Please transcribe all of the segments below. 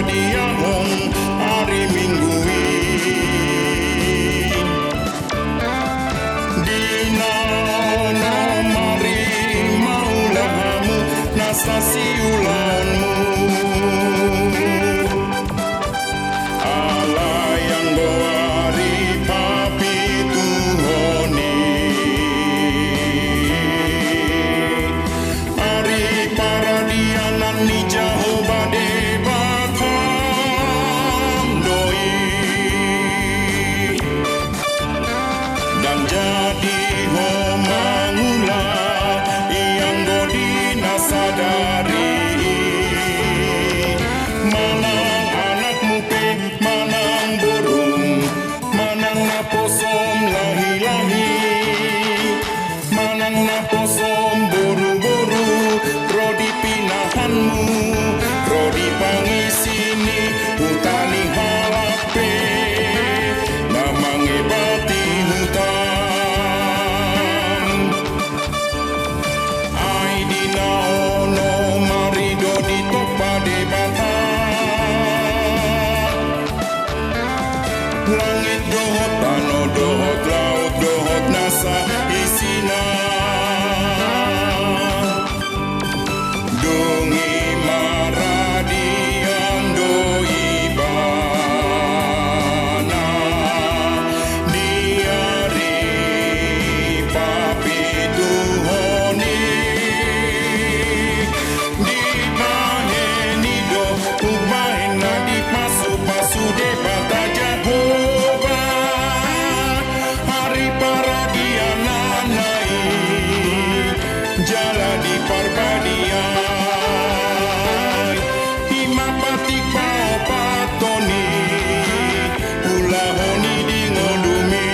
diahon hari minggu dina ono mari maulamu nasasi ulanmu Allah yang bawari papi Tuhoni hari paradianan ni jauh bade bakam doi dan jadi homangula yang godina sadari manang anak mupe manang burung manang naposom lahi-lahi manang naposom buru-buru rodi pinahanmu rodi pangisini utani halape namange bati hutan ai dina ono marido di topa de bata langit dohot tano dohot laut dohot nasa isina dungi maradian doi bana diari papi Tuhoni di baheni do ubahena di pasu-pasu de bata Jehovah hari paradianan naik jala di parbadian imapati pao patoni ulahoni di ngodumi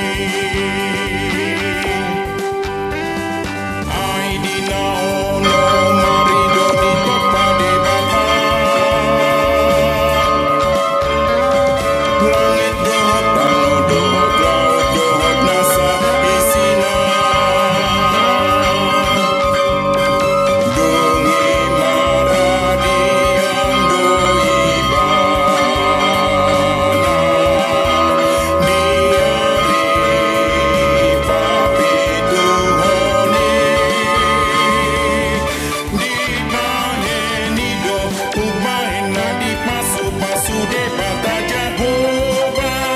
ai dina ono marido di topa de bata langit dohot tano dohot laut dohot nasa isina dungi maradian doi bana diari papi Tuhoni di baheni do ubahena di pasu-pasu de bata Jehovah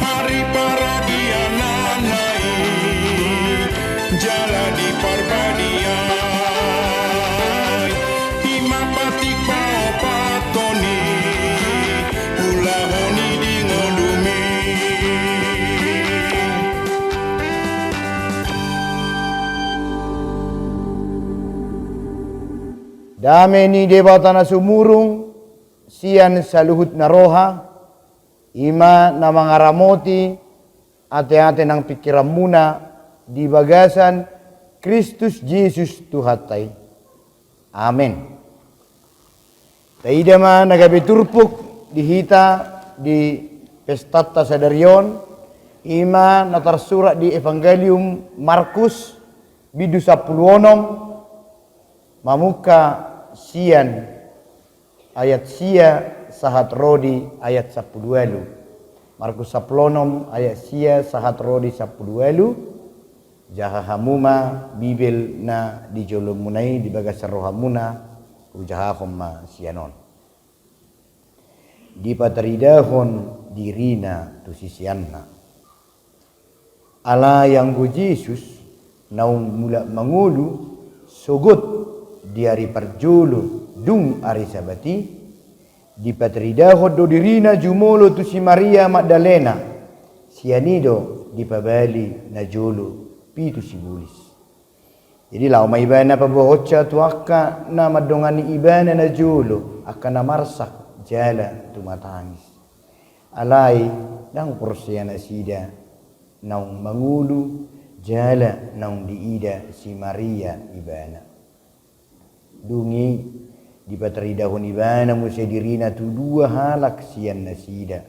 hari paradianan naik jala di parbadian imapati pao patoni ulahoni di ngodumi Dame ni debata na sumurung, sian saluhut na roha, ima na mga ramoti, ate-ate ng pikiran muna, di bagasan, Kristus Jesus Tuhatay. Amen. Taida man nagabiturpuk dihita di pestata sa Darion, ima natarsurat di Evangelium Markus, bidu 10 mamuka sian ayat sia sahat rodi ayat 10. Markus 10 ayat sia sahat rodi 10. Jaha hamuma bibel na di jolom munai di bagas rohamuna ujaha homma sianon. Di patridahon dirina tu sisianna. Ala yang go Jesus naung mula mangulu sogot diari parjolo dung ari sabati di patridaho do dirina jumolo tu si Maria Magdalena sianido di pabali na jolo pitu si bulis. Jadi lau maibana pabohocha tu akka na madongani ibana na jolo akka na marsak jala tu matangis alai nang porsiana sida naung mangulu jala naung diida si Maria ibana dungi di patridahon ibana musyadirina tu dua halak sian nasida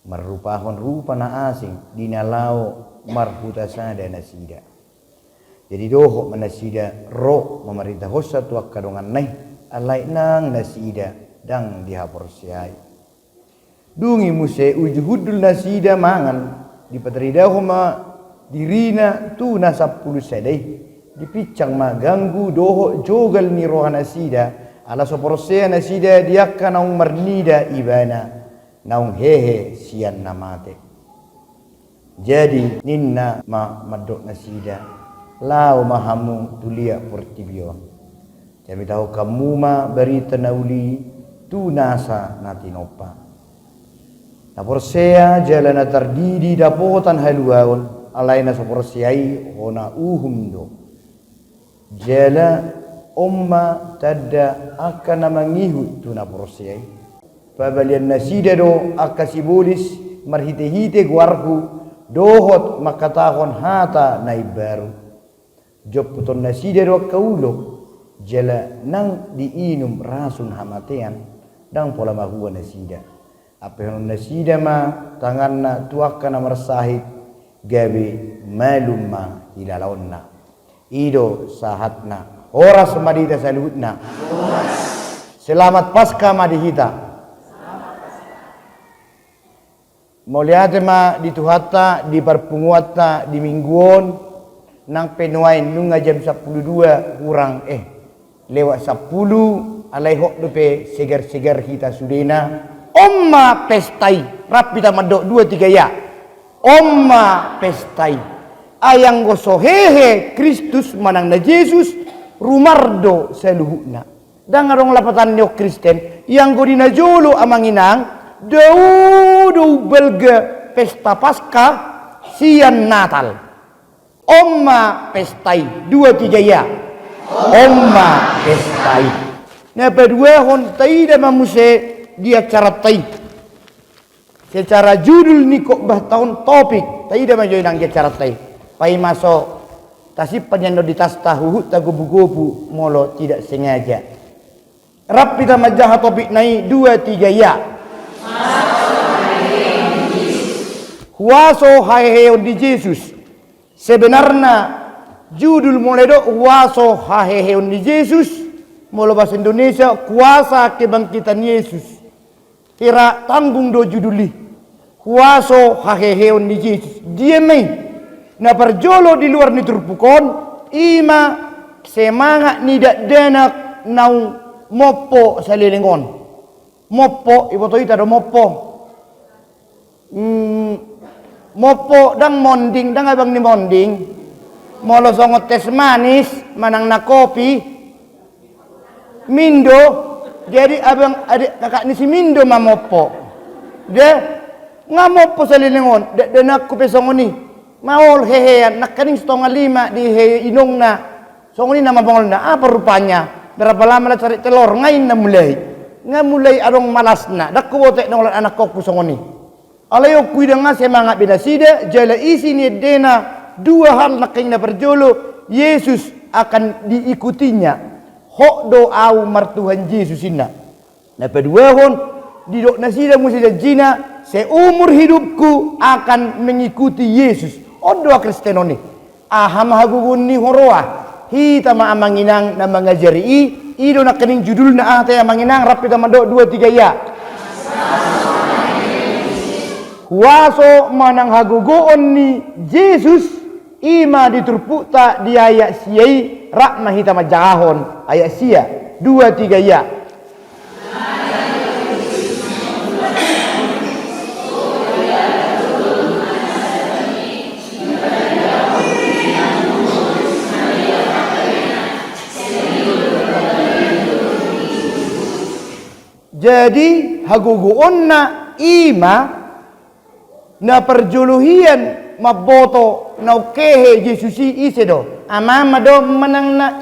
marupahon rupa na asing dinalao marhutasada nasida jadi doho manasida ro memerintah hosa tu akadongan nai alai nang nasida dang dihaporsiai. Dungi muse ujuhudul nasida mangan di patrida homa dirina tu na 10 sedai dipicang maganggu doho jogal ni rohana sida ala soporsea nasida diakka naung marnida ibana naung hehe sian namate. Jadi ninna madok nasida lau mahamu tulia portibio. Kami tahu kamu ma beri tenauli tu nasa nati nopa. Naporsea jalana tardidi dapotan haluaon alaina soporsiai hona uhumdo. Jala umma tadda akan namangihu tu naporsiai. Pabalian nasida do akasibolis marhite-hite guarku dohot makatahon hata naibaru. Job puton nasida do kaulo jala nang diinum rasun hamatean dang pola mahua nasida. Apa yang nasida ma tanganna tuakana marsahid gawe malumma ilalaonna. Ido sahatna horas madida salutna. Selamat Paskah madihita. Moliate ma dituhatta di perpunguatta di mingguon nang penuain nunga jam 12 kurang lewat 10 alai hok dope segar-segar kita sudena omma pestai rapita madok 2-3 ya omma pestai ayang goso hehe Kristus manang na Yesus rumardo seluhuna dan ngarong lapatan nyo Kristen yang godina jolo amanginang dau belga pesta Paskah sian Natal omma pestai 2-3 ya omma pestai. Nah berdua hon taida mamuse dia cara tai. Secara judul ni kok bah tahun topik taida majoy nang dia cara tai. Pai masuk tasip penyendo di tas tahu ta gobu-gobu molo tidak sengaja. Rap kita majah topik nai 2-3 ya. Huaso hahehe di Yesus. Sebenarnya judul mulai do kuasa haheheun di Yesus mula bahasa Indonesia kuasa kebangkitan Yesus kira tanggung do juduli kuasa haheheun di Yesus dia mai na perjolo di luar ni turpukon ima semangat nidak denak nau mopo salilingon mopo ibu to ita do mopo mopo dang monding dang abang ni monding molo songot tes manis manang na kopi mindo jadi abang adik kakak ni si mindo mamopo dia ngamopo sa lilingon de nak ko pesongoni maol hehean nakaning 5 di he inong na songoni na mabangol na apa rupanya berapa lama na cari telur ngain na mulai arong malas na dakko bote nang anak ko songoni alayo kuidang nga semangat binasida jala isi ni dena 2 hal naking na perjolo Yesus akan diikutinya hok doa martuhan Yesus ina na peduahon di dok nasida musida jina seumur hidupku akan mengikuti Yesus doa Kristenoni aham hagugun ni horoa hita maamanginang na mangajari ido na kening judul na atay amanginang rapita mando 2-3 ya kuaso manang hagugoon ni Yesus ima diturputa di ayat siai rak mahita majahon ayat sia 2-3 ya jadi hagugoon na ima na perjuluhian maboto na ukehe Yesusi ise do amama do manang na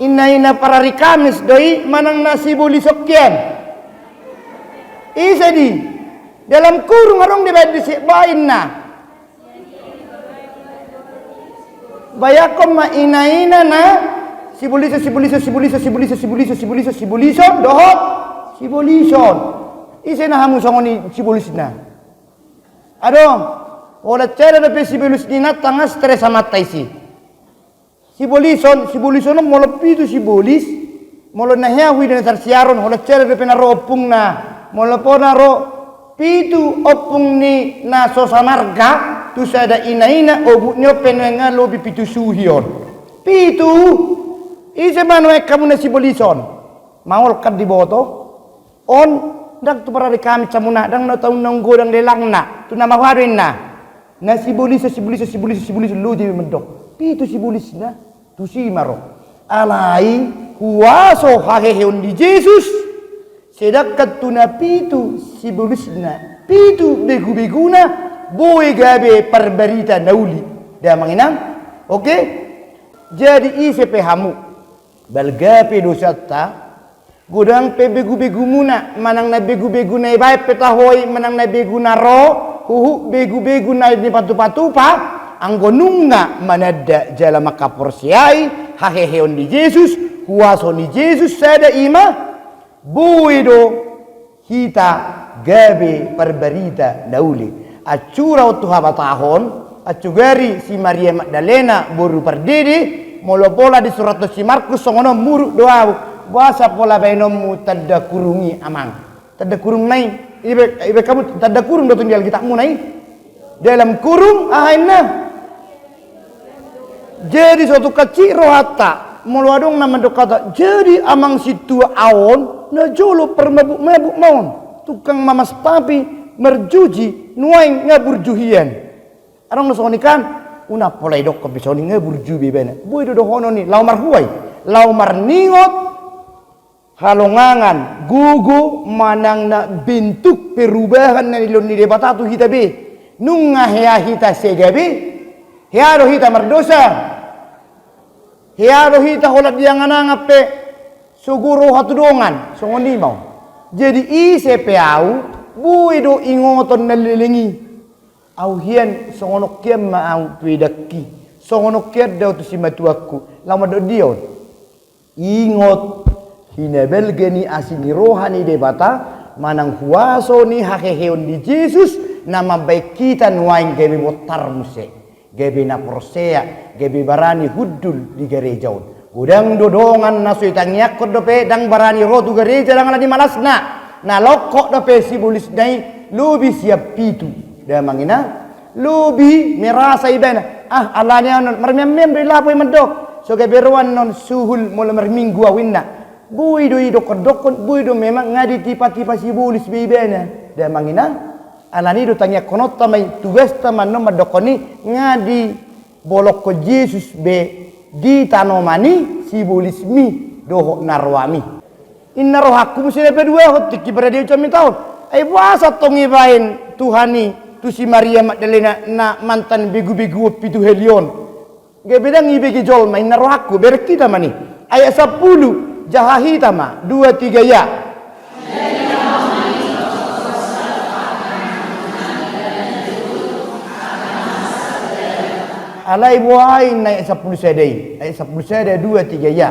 ina parari Kamis doi manang na sibulisokyan ise di dalam kurung arong di bain na bayakom ma ina na sibuliso dohot sibulison ise na hamu songoni sibulis na adong wala cara na sibulis ni na tanga stress amat taisi sibulison mo lepi tu sibulis Molo na hiahui na sarsiaron, hola cere de penaro opung na, molo po na ro, pitu opung ni na sosamarga, tu sada ina-ina, obu nyo penwenga lobi pitu suhion. Pitu, isa mano kamu na sibolison, maul kad di boto, on, dak tu para kami camuna, dang na taun nang godang lelang na, tu nama warin na sibolis, lu di mendok, pitu sibolis na, tu si maro. Alai kuaso haheheon di Yesus sedakat tuna pitu sibulisna pitu begu-beguna boy gabe perberita nauli dah manginang oke jadi ise pehamu balgape dosata godang pe begu-begu muna manang na begu-begu na ibai petahoy manang na begu na ro huhu begu-begu na ni patu-patu pa anggonunga manada jala makaporsiai haheheon di Yesus kuaso ni Yesus sada ima buido hita gabe perberita nauli acura tu habatahon acugari si Maria Magdalena boru perdede molopola di surat si Markus songono muruk doa bahasa pola bainomu tanda kurungi amang tanda kurung nai ibe kamu tanda kurung do tunggal kitabmu nai dalam kurung ahaina jadi suatu kecil rohata meluadong nama dokata jadi amang situ awon na jolo permabuk-mabuk maun tukang mamas papi merjuji nuaing ngaburjuhian arang nasonikan una polai dok bisoni ngaburjubi bena bui do hono ni laumar huai laumar ningot halongangan gugu manang na bentuk perubahan na nilon ni debatatu hita be nunga hea hita segabe hea hita merdosa hea hita holat yang ngape suguro hatudongan songoni mau jadi ise peau bui do ingoton nalilingi au hian songonok kiam ma au tuidaki songonok kiat daw tu si matuaku lama do dion ingot hinabel geni asini rohani debata manang huaso ni haheheon di Yesus nama baik kita nuaing gebe botar muse gebe na prosea gebe barani hudul di gerejaun udang dodongan nasu itangiak kod dope dang barani rotu gereja dang di malasna na lokok dope sibulis nai lubi siap pitu da mangina lubi merasa ibana alanya non mermem lapo mendok so gebe ruan non suhul mula merminggu awinna bui do dokon bui do memang ngadi tipa-tipa sibulis ibana da mangina alani do tanya konot tamai tugas taman no madokoni ngadi bolok ko Yesus be di tanomani sibulis mi dohok narwami inna rohakum sila berdua hotik berada di ucap tahun ay puasa tong ibain Tuhani tu si Maria Magdalena na mantan begu-begu pitu helion gebedang ibegi jol main narohaku berkita mani ayat 10 jahahita ma 2-3 ya alai buai naik 10 sedai ayat 10 sedai 2-3 ya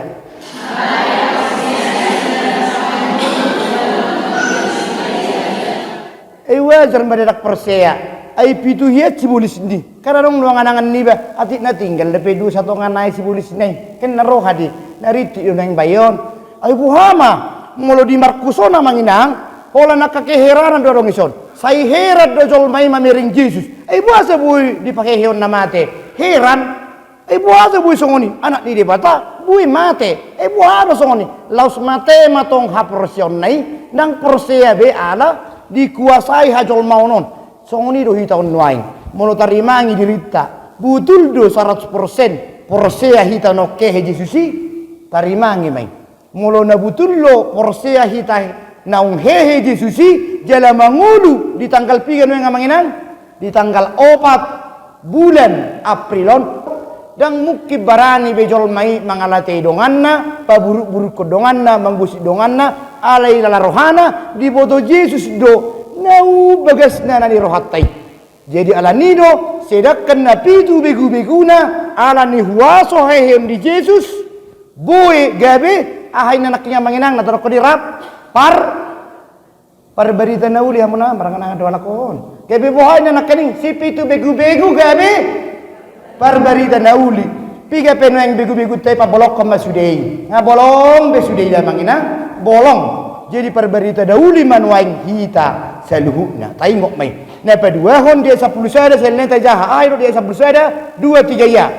wajar mendadak persea ai pitu hiat sibulis ni karena dong luangan-angan ni ba atik na tinggal lepe 2 satu nganai sibulis ni kan naroh hadi nariti nang bayon ai buhama molo di Markusona manginang hola nakakeheranan do dong ison sai herat do jol mai mamiring Yesus ai buasa bui dipakai heon namate heran ai buasa bui songoni anak di debata bui mate ai buasa songoni laus mate matong haporsion nai nang persea be ala dikuasai hajol maunon songoni do hita onwaing mono tarimangi dirita butul do 100% persea hita no kehe Jesusi tarimangi mai molo na butul lo persea hita naung hehe Jesusi jala mangulu di tanggal 3 no ngamanginan di tanggal 4 bulan Aprilon dan muki barani bejol mai mangalate donganna paburuk-buruk kodonganna manggusi donganna alai lala rohana di boto Yesus do nau bagasna nani rohatai jadi ala nido sedakkan na pitu begu-beguna ala ni huaso hehem di Yesus boy gabe ahai nanaknya manginang na tarok dirap par berita nauli hamuna marangan do lakon gabe bohay na nakaning si pitu begu-begu gabe par berita nauli Piga penueng begu-begu tay pa bolok koma sudei. Nga bolong be sudei dah mangina bolong. Jadi perberita dauli manuaing hita seluhuknya. Tengok mai. Nah kedua hon dia 10 sada selain tajaha air dia 10 sada 2 3 ya.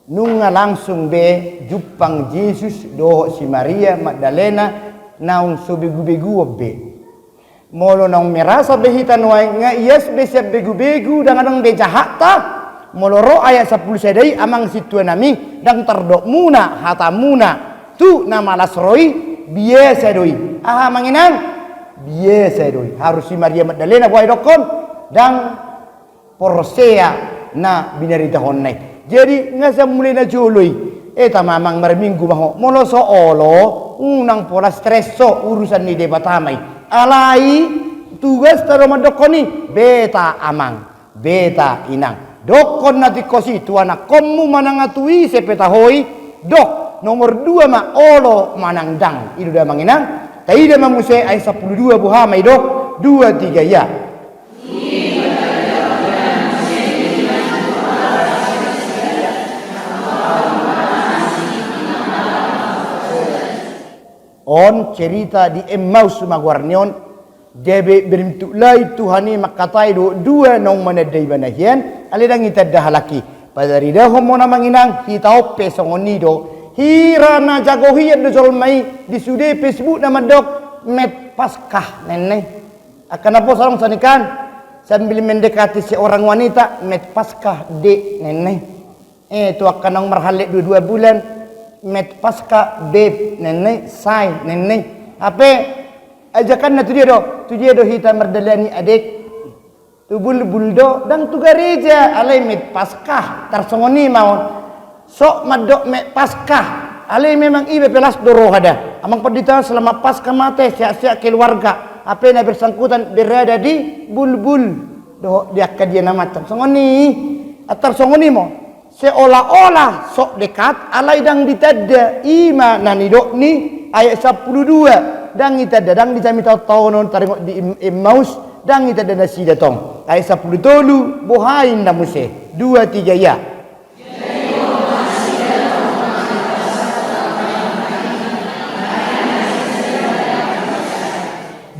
Nunga langsung be jupang Yesus doh si Maria Magdalena naung so begu-begu be. Molo nang merasa behitan wae nga yes be siap begu-begu dangadang be jahat ta. Molo ro ayat 10 sadai amang situa nami dang terdok muna hata muna tu nama lasroi biasa doi. Aha manginang biasa doi. Harus si Maria Magdalena buai dokon dang porsea na binarita honnai. Jadi ngasa mulai na jului. Eta mamang marminggu maho. Molo so olo unang pola streso urusan ni debatamai. Alai tugas taro madokoni beta amang beta inang dokon nati kosi tuana komu manangatui sepeta hoi dok nomor 2 ma olo manangdang itu dah manginang taida mamuse ai 12 buha mai dok 2 3 ya. On cerita di Emmaus Magwarnion debe berimtuklai Tuhani makatai dua nong manadai banahian alidang itadah halaki padari dah homo namanginang hitau pesongoni do hirana jago hiat do jolmai di sude Facebook nama dok met paskah nenek akan apa sarong sanikan sambil mendekati seorang wanita met paskah de nenek itu akan nong marhalik 2 bulan met paska beb nenek sai nenek apa ajakan na tu dia do hita merdalani adik tu buldo dan tu gereja alai met paska tarsongoni maun sok madok met paska alai memang ibe pelas doro ada amang pendeta selama paska mate siak-siak keluarga apa yang bersangkutan berada di bulbul do dia kajian nama tarsongoni atar songoni mo seolah-olah sok dekat alai dang ditada ima nanidok ni ayat 12 dang ditada dang dicamita tahun taringok di Emmaus dang ditada nasi datong ayat 10 tolu bohain namuse 2 3 ya.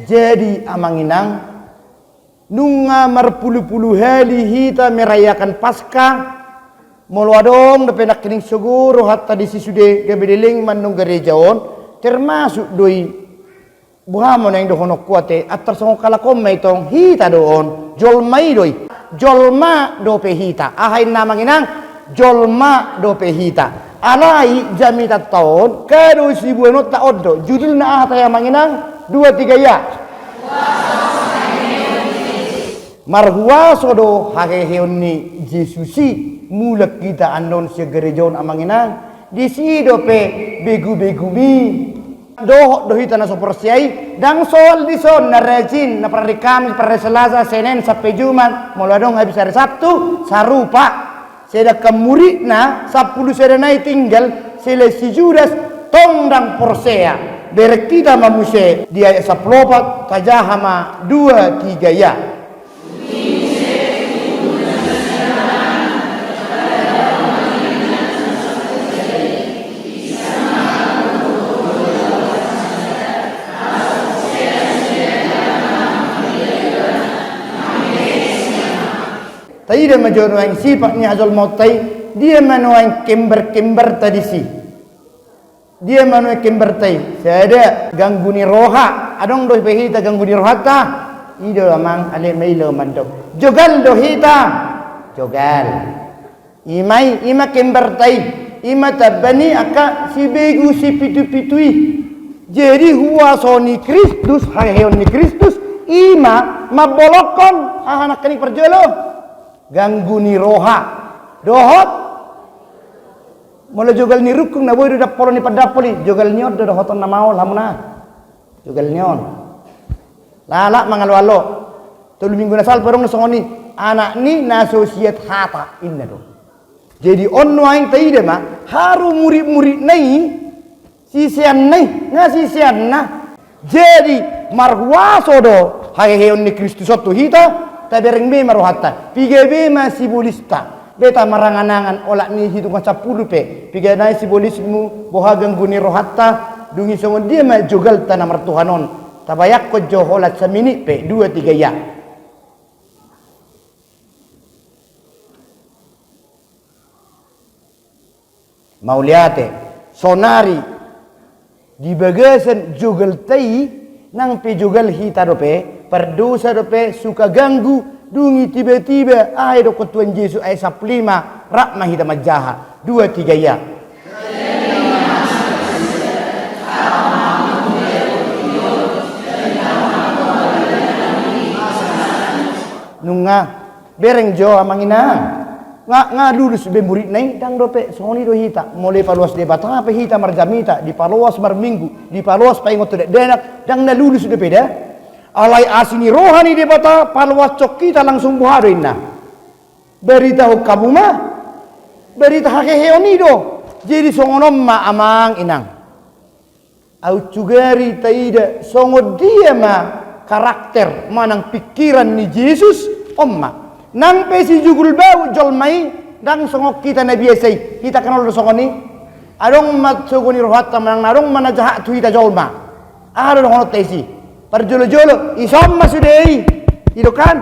Jadi amanginang nunga marpulu-pulu hali hita merayakan Paskah molo adong dapat nak kening seguro hatta di sisude gabedeling manung gerejaon termasuk doi buhamon yang dohono kuate atar songo kala komai tong hita doon jolmai doi jolma do hita ahain namanginang jolma do hita alai jamita taon kado si bueno ta odo judul na ahata yang manginang 2 3 ya marhuaso do hageheoni Jesusi mulak kita andon si gerejon amanginang di si dope begu-begu mi do hita na soporsiai dang soal di son na rejin na para Kamis para Selasa Senin sampai Jumat moladong habis hari Sabtu sarupa seda kemurid na 10 serenai tinggal sele si Judas tongdang porsea berek kita mamuse dia 10 tajahama 2 3 ya. Tadi dia majuan sifatnya azal mautai dia manuang kember tadi si dia manuang kember tai saya gangguni roha adong doh behita gangguni roha ta ido amang ale mailo mandok jogal dohita jogal ima kember tai ima tabani aka si begu si pitu-pitui jadi huwa soni Kristus haheoni Kristus ima mabolokon anak kini perjolo ganggu ni roha dohot mula jogal ni rukung na boy do polo ni padapoli jogal nyon do dohoton na maol hamuna jogal nyon lala mangalwalo tulu minggu na sal parong na songoni anak ni na associate hata inna do jadi onno aing taide ma haru murid-murid nai sisian nai nga sisian na jadi marwaso do haheon ni Kristus otu hita tabereng be marohata piga be simbolista beta maranganangan olak ni hitung 10 pe piga nai simbolismu bohagang guni rohata dungi songon dia ma jogal tanah martuhanon tabayak ko joholat samini pe 2-3 ya. Mauliate sonari di bagasan jogal tai nang pe jogal hita dope perdosa dope suka ganggu dungi tiba-tiba ai do Tuhan Yesus ai saplima rakma hita majaha 2-3 ya. Nunga bereng jo amangina nga lulus be murid nai dang dope soni do hita mulai paluas de batang apa hita marjamita di paluas marminggu di paluas pa ingot denak dang na lulus de peda alai asini rohani de bata paluas cok kita langsung buhado inna berita kamu mah berita hakeheoni do jadi songonom ma amang inang au cugari taida songo dia ma karakter manang pikiran ni Yesus omma nang pesi jugul bau jolmai dang songok kita na biasai kita kenal do songoni adong mat sogoni rohatta manang narong mana jahat tu kita jolma ado ngono tesi parjolo-jolo isom masudei itu kan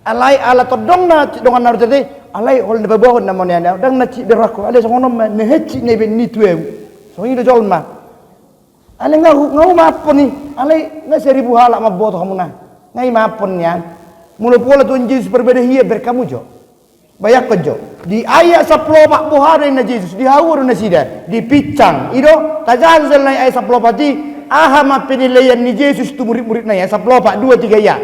alai ala todong na dongan naru tete alai hol de babo na monena dang na ci derako ale songono ne hecci ne ben ni tueu songi do jolma ale ngau mapon ni ale na 1000 halak maboto kamu na ngai mapon ya mula pola Tuhan Yesus berbeda hia berkamu jo bayak jo di ayat 10 pak buhari na Yesus di hawur na sida di picang ido tajaz selai ayat 10 pati ahama penilaian ni Yesus tu murid-murid na ya 10 pak 2-3 ya.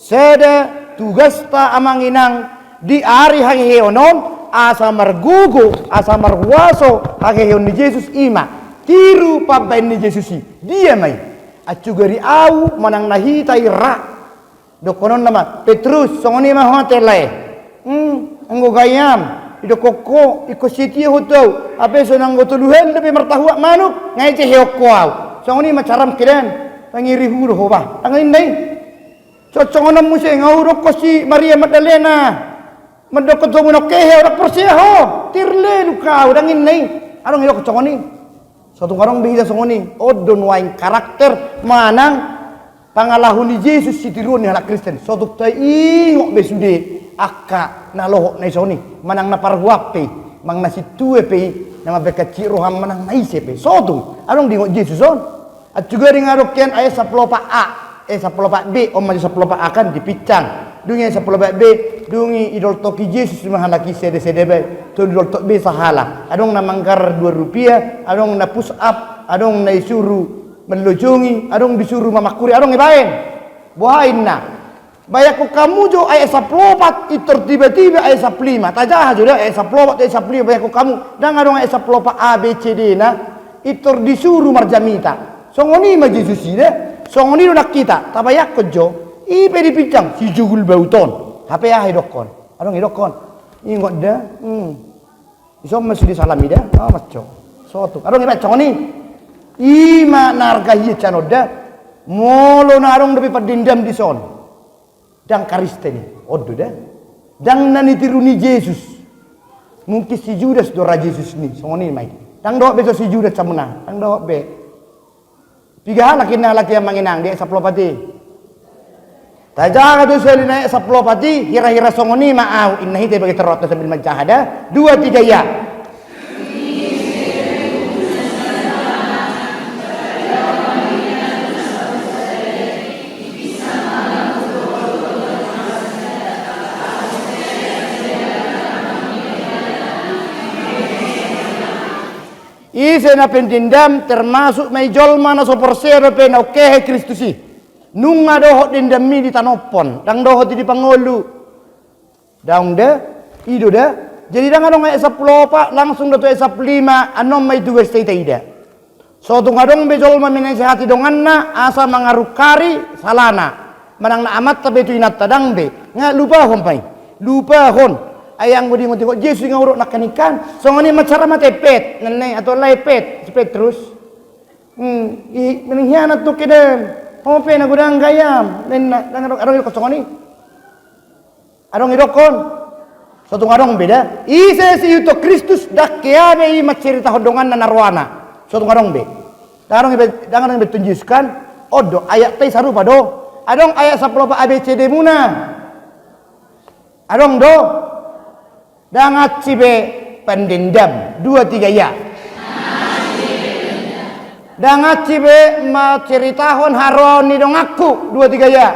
Seda tugas ta amanginang di ari hageheonon asa margugo asa marwaso hageheon ni Yesus ima tiru pabain ni Yesus dia mai acugari au manang nahita ira dokonon nama Petrus songoni mah hotel lae anggo gayam ido koko iko sitie hoto abe sonang gotuluhen lebih martahuak manuk ngai ce heoko au songoni macaram kiran pangiri huru hoba tangin dai cocongan museng ngau kosi Maria Magdalena medok to munok kehe ora perseho tirle lukau dangin nei arong ilo cocongoni satu karong bihida songoni odon waing karakter manang pangalahun ni Yesus sitirun ni halak Kristen satu tai ingok besude akka naloho nai soni manang na parhuape mang nasi tue pe nama bekaci roham manang naise pe satu arong dingok Yesus on at juga ringarok ken ayat 10 a 10 B om maju 10 akan dipicang dungi 10 B dungi idol toki Yesus mahalaki sede-sede be to idol tok be sahala adong na mangkar 2 rupiah adong na push up adong na isuru melojungi adong disuruh mamakuri adong ibaen buhain na bayaku kamu jo ayat 10 itor tiba-tiba ayat 15 tajah jo ayat 10 ayat 15 bayaku kamu dan adong ayat 10 A B C D na itor disuruh marjamita songoni ma Yesus ide songoni nak kita tabayak kejo ipe dipicang si jugul bauton HP ah hidokon adong hidokon ingot dah isom masih disalami dah maco soto adong iba congoni ima narga hiye canoda molo narong depi padindam di son dang karisteni odo dah dang nani tiruni Yesus mungkin si Judas dora Yesus ni songoni mai dang do beso si Judas samuna dang do be 3 laki yang manginang dia 10 pati. Tajaga tu selina 10 pati hira-hira songoni maau inna hite bagi terot sambil majahada 2-3 ya. Ise na pendendam termasuk may jolma na soporsero pe na okehe Kristusi. Nunga dohot dendami di tanopon, dang dohot di pangolu. Daung de, ido de. Jadi dang anong ay 10 pa langsung dato ay 15 anom may 2 stay ida. So tungadong bejol memenasehati donganna asa mangarukari salana. Manang na amat tabe tu inat tadang be. Nga lupa hon pai. Lupa hon. Ayang budi mo tiko Yesus nga urok nakanikan. So ngani macara matepet nanay atau lepet sepet terus. Meninghianat tu kedem. Hope na gudang gayam. Nen arong ko songoni. Arong idokon. So tungadong beda. Ise si yuto Kristus dakkeabe i macerita hodongan na narwana. So tungadong be. Dangan betunjukkan odo ayat teh sarupa do. Adong ayat 10 ABCD muna. Adong do. Dangat cibe pendendam 2-3 ya. Dangat cibe maceritahon haroni dong aku 2-3 ya.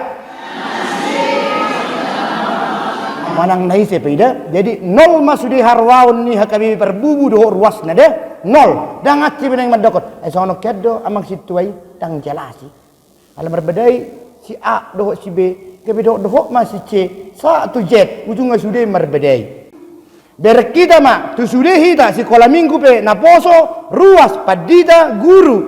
Manang nahi sepeda. Jadi 0 masudi harwaun ni hakabi perbubu do ruas nade 0. Dangat cibe nang madokot. Sono kedo amang situai tang jalasi. Alam berbedai si A doh si B, kebi doh masih C, sa tu Z, ujungnya sudah berbedai. Berkita ma tu sudah hita si kola minggu pe naposo ruas padita guru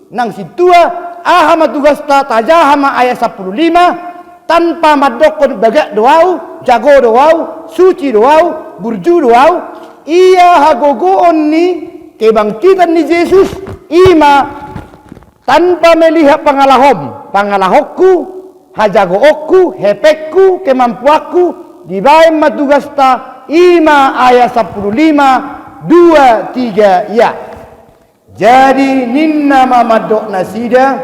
nang situa ahama tugasta tajahama ayat 15 tanpa madokon bagak doau jago doau suci doau burju doau ia hagogoon ni kebangkitan ni Yesus ima tanpa melihat pangalahokku hajagookku hepekku kemampuanku dibaim matugasta ima ayat 15 2-3 ya. Jadi ninna mamadok nasida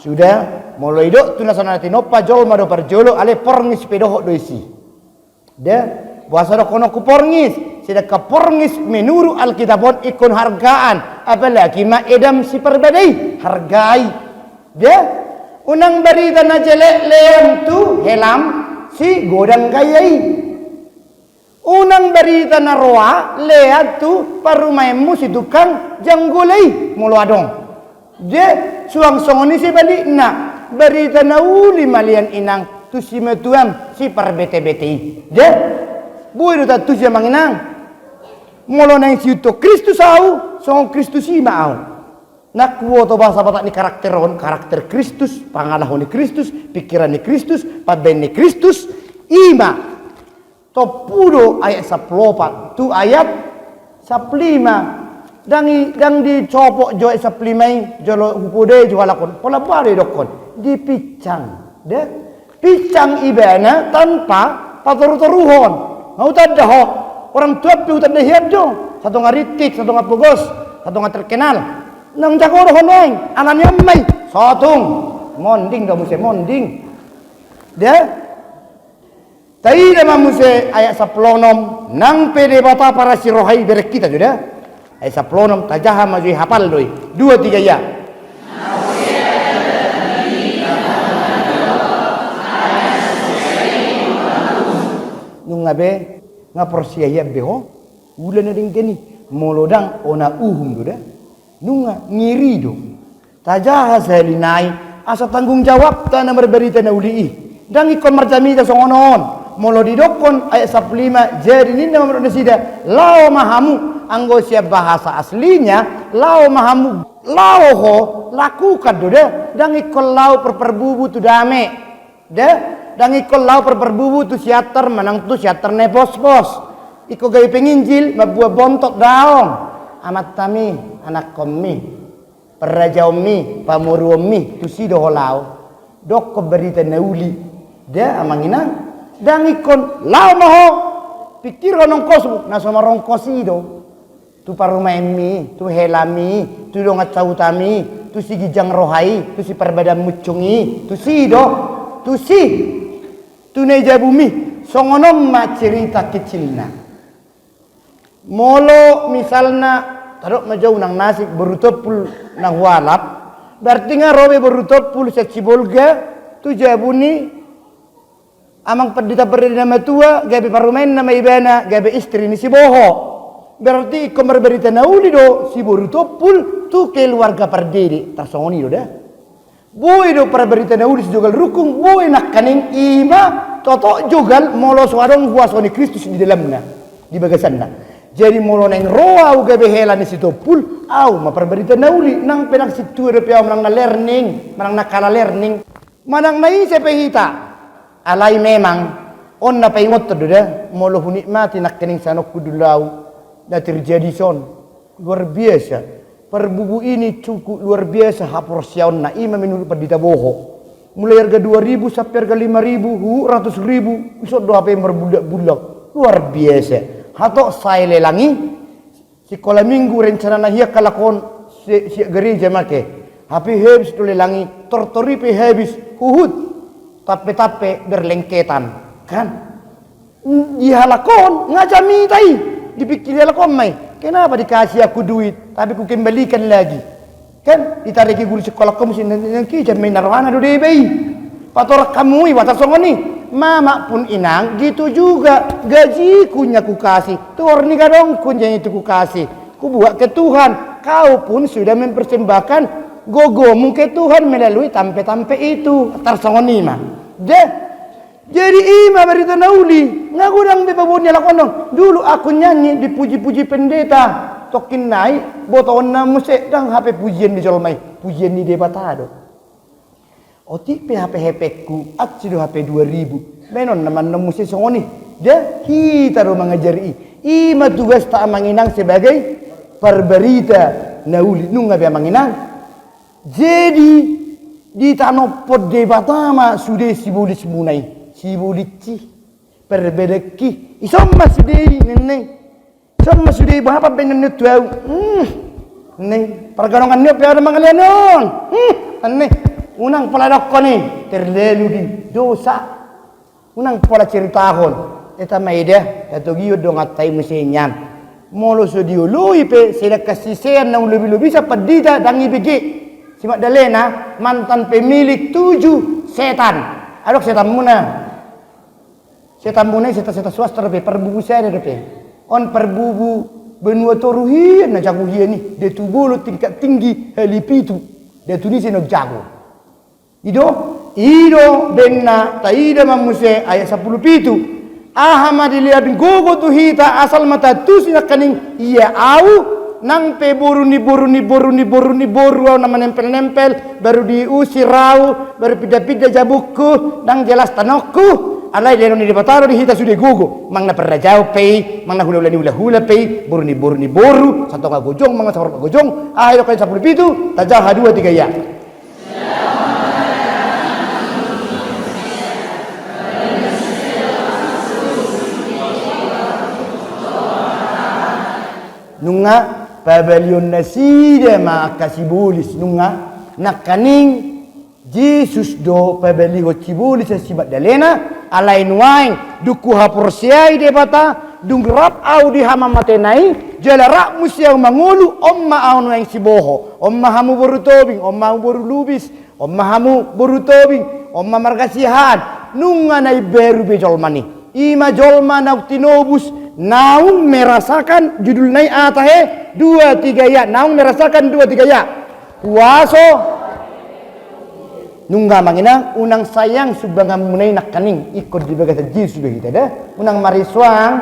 sudah mulai dok tunasan tinopa jol mado parjolo ale porngis pedohok doisi de puasa dok kono ku porngis sedekah porngis menurut alkitabon ikon hargaan apalagi ma edam si perbedai hargai de unang berita na jelek leam tu helam si godang gayai unang berita na roa leat tu parumaimu si tukang janggulai mulu adong je suang songoni si balik na berita na uli malian inang tu si metuam si perbete-bete je bui ta tu si manginang mulu nang si uto Kristus au song Kristus ima au nak kuo to bahasa batak ni karakter Kristus pangalahon ni Kristus pikiran ni Kristus paben ni Kristus ima to pudo ayat 14 tu ayat 15 dang dicopok jo saplimai jolo hupude jo lakon pola bare dokon dipicang de picang ibana tanpa patoru-toruhon mau tadaho orang tua pi utan dehiat jo satu ngaritik satu ngapugos satu terkenal nang jago dohon eng ananya mai sotung monding do muse monding de tai dama muse ayat 16 nang pede bata para sirohai berek kita sudah ayat 16 tajaha majui hafal doi 2-3 ya. Nung ngabe ngaporsiaya beho ulan ring geni molodang ona uhum do nunga ngiri do tajaha salinai asa tanggung jawab ta na berberita na uli dang ikon marjami ta songonon molo didokon ayat 15 jadi ni nama manusia lao mahamu anggo siap bahasa aslinya lao mahamu lao ho lakukan do de dang ikon lao perperbubu tu dame de dang ikon lao perperbubu tu siater manang tu siater ne pos-pos iko gawe penginjil mabuah bontot daong amat tami anak komi perajaumi pamuruumi tu sido lao dok berita nauli dia amangina dang ikon lao maho pikir onong kosu nasoma rongkosido tu parumaimi tu helami tu dongat cautami tu si gijang rohai tu si perbadam mucungi tu sido tu si tu neja bumi songonom ma cerita kecilna molo misalna tarok majau nang nasi berutopul nang walap berarti nga robe berutopul sa cibolga tu jabuni amang pendeta berdiri nama tua gabe parumain nama ibana gabe istri ni si boho berarti komer berita nauli do si berutopul tu keluarga perdiri tarsongoni do dah boy do para berita nauli si jogal rukung boy nak kaning ima totok juga molo suarong huasoni Kristus di dalamnya, di bagasanna. Jadi molo neng roa uga behela ni situ pul au maperberita nauli nang penak situ de piao manang na learning, manang na kala learning. Manang na ise pehita. Alai memang on na paingot to dah molo hunikmati nak kening sanok kudulau da terjadi son. Luar biasa. Perbubu ini cukup luar biasa haporsiaon na ima menurut perdita boho. Mulai harga 2.000 sampai harga 5.000, 100.000, isok doa pe berbudak-budak. Luar biasa. Hato saya lelangi sekolah minggu rencana nahia kalakon si gereja make hapi habis tu lelangi tortori pe habis uhud tape berlengketan kan dihalakon ngajami tai dipikir halakon mai kenapa dikasih aku duit tapi ku kembalikan lagi kan ditarik guru sekolah kamu sini nanti jam main narwana do debei pator kamu wata songoni mama pun inang gitu juga gaji kunya ku kasih tuor ni kadong kunya itu ku kasih ku buat ke Tuhan kau pun sudah mempersembahkan gogomu ke Tuhan melalui tampe-tampe itu tersongoni mah deh jadi ima berita nauli ngagudang bebabunya lakonong dulu aku nyanyi dipuji-puji pendeta tokin naik boton namu sedang HP pujian di jolmai pujian di debatado otik HP ku atsido HP 2000 menon naman musi songoni dia kita ro mengajari ima tugas tak manginang sebagai perberita nauli nunga be manginang jadi di tanopod de batama sudah sibulis munai sibulici perbedeki isomma sudei nene somma sudei bahapa benen tuau neng pergarongan ni pe ada mangalianon aneh unang peladok ko ni terlalu di dosa unang pola ceritahon eta maida eta giyo dong atai mesinyan molo so diului pe sida kasisen nang lebih-lebih sa pedida dangi bigi simak dalena mantan pemilik 7 setan adok setan muna setan swasta pe perbubu saya pe on perbubu benua toruhi na jago hieni de tubulu tingkat tinggi helipitu de tunisi no jago Ido benna taida mamuse ayat 10 pitu ahama dilihat gogo tu hita asal mata tusi nak kaning iya au nang pe boru nama nempel baru diusir rau baru pida jabukku nang jelas tanokku alai deno ni dipataro di hita sudah gogo mang na perrajau pe mang na hula pe boru satu ka gojong mang sahur ka gojong ayo kay 10 pitu tajaha 2 3 ya nunga pabalion nasida ma kasibulis nunga nakaning Jesus do pabali ho cibulis sibat dalena alai nuain duku haporsiai de bata dung rap au di hama matenai jalarak musiau mangulu omma au nuain siboho omma hamu boru tobing omma boru lubis omma hamu boru tobing omma markasihan nunga nai beru be jolmani ima jolma nautinobus naung merasakan judul naik atahe 2 3 ya naung merasakan 2 3 ya puaso nungga mangina unang sayang subangam munai nak kaning ikut di bagasa Yesus kita dah unang mariswang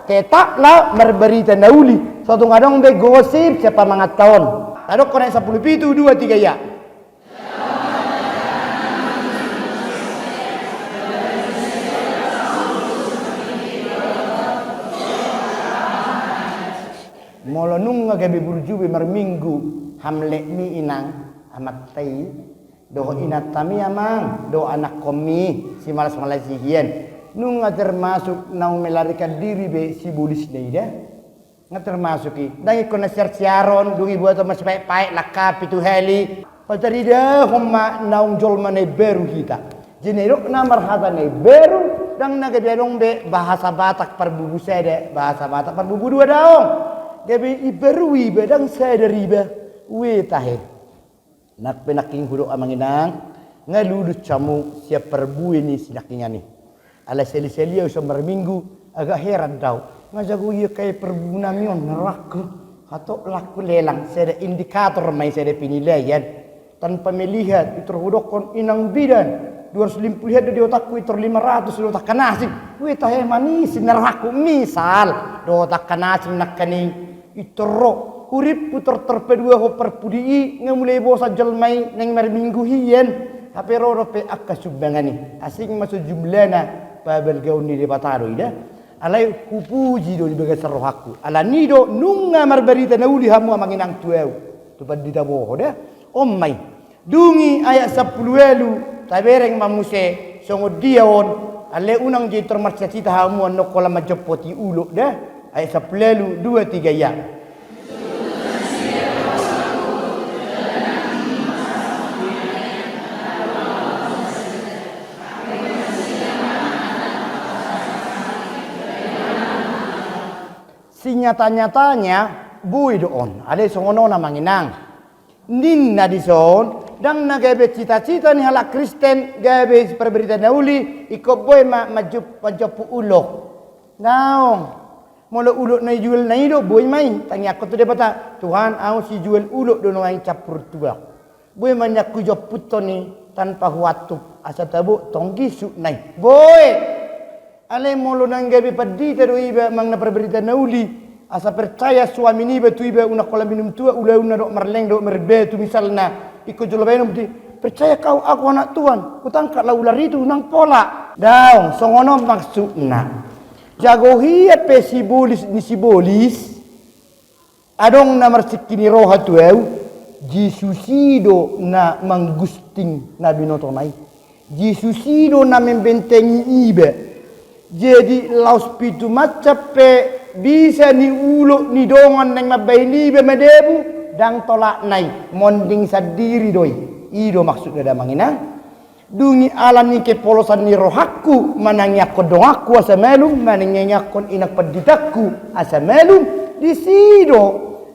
ketak la merberita nauli satu ngadong be gosip siapa mangat tahun adok konek 10 pitu 2 3 ya molo nunga gabe burjube marminggu hamle mi inang amat tai do inatami amang do anak komi si malas malasihian nunga termasuk nau melarikan diri be si bulis neida nga termasuki dangi kona siaron dungi buat mas pai lakap itu heli patarida homma naung jolmane beru hita jenerok namar hata ne beru dang naga belong be bahasa Batak perbubu sede bahasa Batak perbubu 2 daong gabe iberui bedang saya dariba we tahe nak penaking hudok amanginang ngaludut camu siap perbu ini sinakingani ala seli-seli usah minggu agak heran tau ngajago iya kayak perbu namion neraka atau laku lelang saya indikator mai saya penilaian tanpa melihat itu hudok kon inang bidan 250 ada di otakku itu 500 di otak kanasing. Wih tahe manis neraku misal do otak kanasing nakani itu ro urip puter terpedua ho perpudi ngemulai bosa jelmai neng mer minggu hien hape ro pe akka subbangani asing masuk jumlana babel gauni di bataro ida alai kupuji do di bagas rohaku ala nido nunga marbarita nauli hamu amanginang tueu tu bandita boho dah ommai dungi ayat 10 tabereng mamuse songo diaon ale unang je termarca cita hamu no kola majopoti ulo dah ayat 10 2 3 ya si nyata-nyatanya bui doon ale songono na manginang ninna dison dang nagabe cita-cita ni halak Kristen gabe perberita nauli iko boy majup ulo naong molo ulo na jual na ido boy mai tanya aku tu debata Tuhan au si jual ulo do no ai capur tua boy manyaku jop putoni tanpa huatu asa tabu tonggi su nai boy ale molo nanggabe padita do iba mang na perberita nauli asa percaya suami ni betu iba una kola minum tua ula una dok merleng dok merbe tu misalna iko jolobaino mti percaya kau aku anak Tuhan kutangkat la ular itu nang pola daung songono maksudna jago hiat pe sibolis adong na marsikini roha tueu jisusido na manggusting na binotonai jisusido na membentengi iba jadi laus pitu macape bisa ni ulo ni dongan neng mabaini be medebu dang tolak nai monding sadiri doi ido maksudnya da manginang dungi alam ni ke polosan ni rohaku manangnya kodongaku asa melum manangnya kon inak peditaku asa melum di sido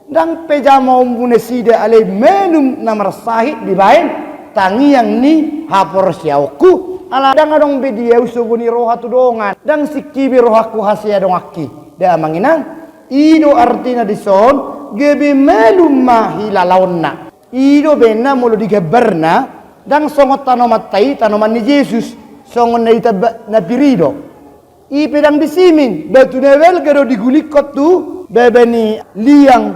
dang pejama umbune sida ale melum namar sahid di bain tangi yang ni hapor siauku ala dang adong bedia usuguni rohatu dongan dang sikibi rohaku hasia dongaki da manginang ido artina dison gebe melum mahila laonna ido bena mulu digeberna dang songot tanomatai tanoman ni Yesus songot na itaba na pirido ipedang disimin batu nevel gado digulikot tu bebe ni liang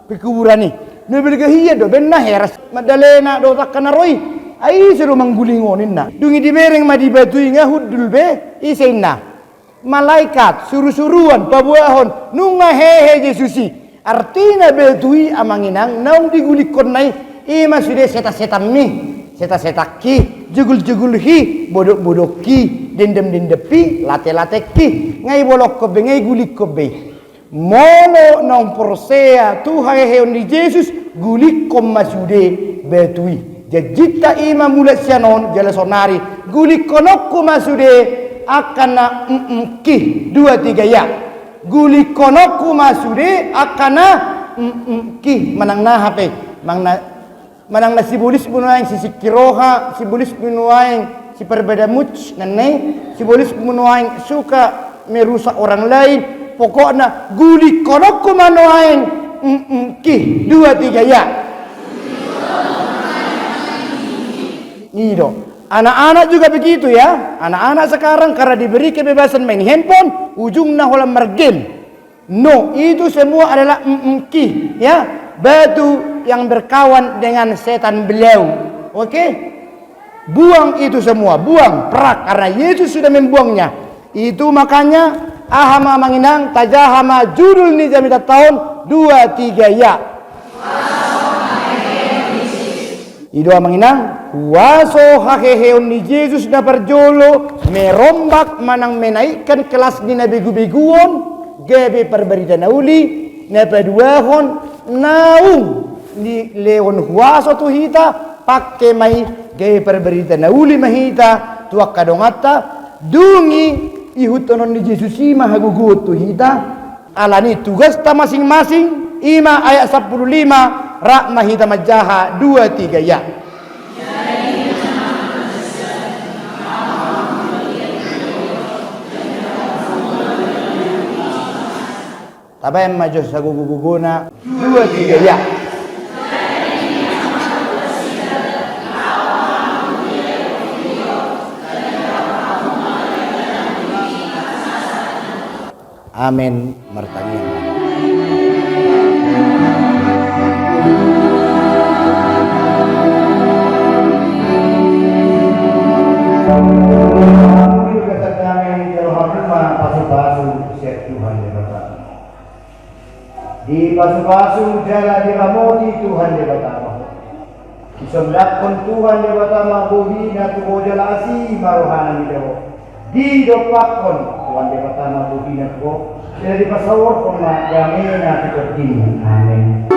pekuburani nebel gahiya do benna heras madalena do takana roy ai seru manggulingonin na dungi dibereng madi batu inga hudul be isenna malaikat suruh-suruan pabuahon nunga hehe Yesusi artina betui amanginang naung digulikon nai ima sudah seta-setan mi seta-setak ki jugul-jugul hi bodok-bodok ki dendem-dendepi late-late ki ngai bolok kobe ngai gulik kobe molo naung porsea tu hehe ni Yesus gulik kom masude betui jajita ima mulat sianon jalasonari gulik konokku masude akana ki 2 3 ya guli konoku masude akana ki manang na hape manang na sibulis bunuaing si sikiroha sibulis bunuaing si perbeda muc nanai sibulis bunuaing suka merusak orang lain pokoknya guli konoku manuaing ki 2 3 ya nido. Anak-anak juga begitu ya. Anak-anak sekarang karena diberi kebebasan main handphone, ujungnya holam mergel. No, itu semua adalah ki, ya. Batu yang berkawan dengan setan beliau. Oke? Buang itu semua, buang perak karena Yesus sudah membuangnya. Itu makanya ahama manginang tajahama judul ni jamita tahun 2 3 ya. Ido manginang kuaso hakeheon ni Yesus na perjolo merombak manang menaikkan kelas ni na begu-beguon gebe perberita nauli na peduahon naung ni leon huaso tu hita pakke mai gebe perberita nauli mahita tuak kadongata dungi ihutonon ni Yesus ima hagugut tu hita alani tugas ta masing-masing ima ayat 15 Rak mahita majaha 2 3 ya. Tabay majo sa guguguna 2 3 ya. Amin martangian. Tuhan di pertama. Di pasu-pasu jala diramoti Tuhan di pertama. Isondakon Tuhan di pertama buhina tuho jala asi marohana di dewo. Di dopakon Tuhan di pertama buhina tuho. Jadi pasawar kona gamena tikot din. Amin.